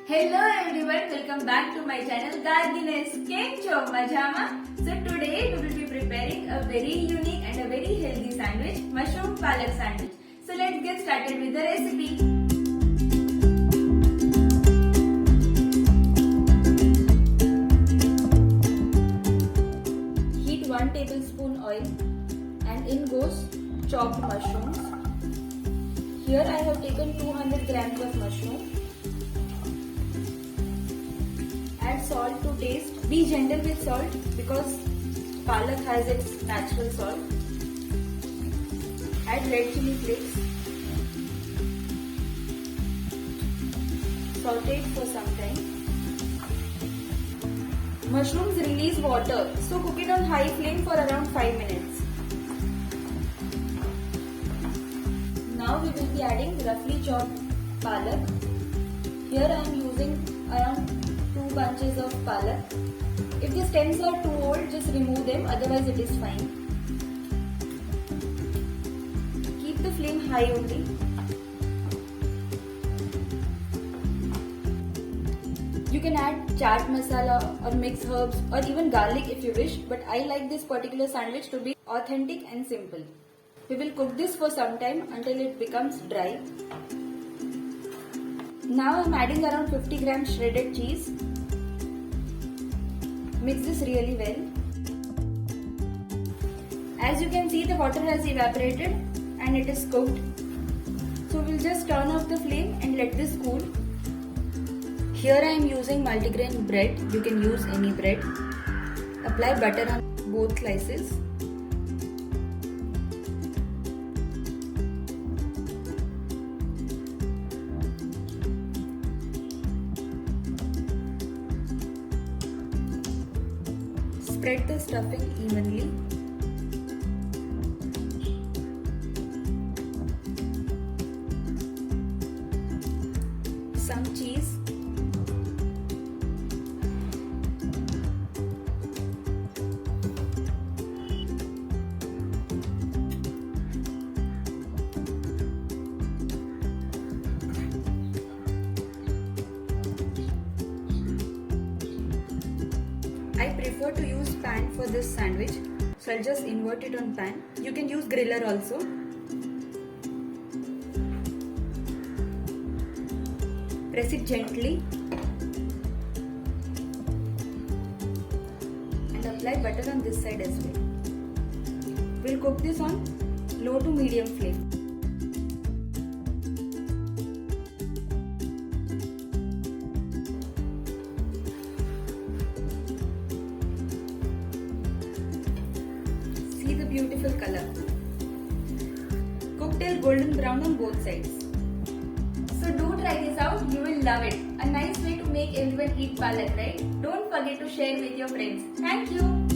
Hello everyone, welcome back to my channel Garginess. Came cho majama. So today we will be preparing a very unique and a very healthy sandwich, Mushroom Palak Sandwich. So let's get started with the recipe. Heat 1 tablespoon oil and in goes chopped mushrooms. Here I have taken 200 grams of mushroom. Add salt to taste. Be gentle with salt because palak has its natural salt. Add red chili flakes. Saute it for some time. Mushrooms release water, so cook it on high flame for around 5 minutes. Now we will be adding roughly chopped palak. Here I am using around 2 bunches of palak. If the stems are too old, just remove them, otherwise it is fine. Keep the flame high only. You can add chaat masala or mixed herbs or even garlic if you wish, but I like this particular sandwich to be authentic and simple. We will cook this for some time until it becomes dry. Now I am adding around 50 grams shredded cheese. Mix this really well. As you can see, the water has evaporated and it is cooked. So we will just turn off the flame and let this cool. Here I am using multigrain bread. You can use any bread. Apply butter on both slices. Spread the stuffing evenly. Some cheese. I prefer to use pan for this sandwich, so I'll just invert it on pan. You can use griller also. Press it gently and apply butter on this side as well. We'll cook this on low to medium flame. See the beautiful color. Cook till golden brown on both sides. So do try this out, you will love it. A nice way to make everyone eat palak, right? Don't forget to share with your friends. Thank you.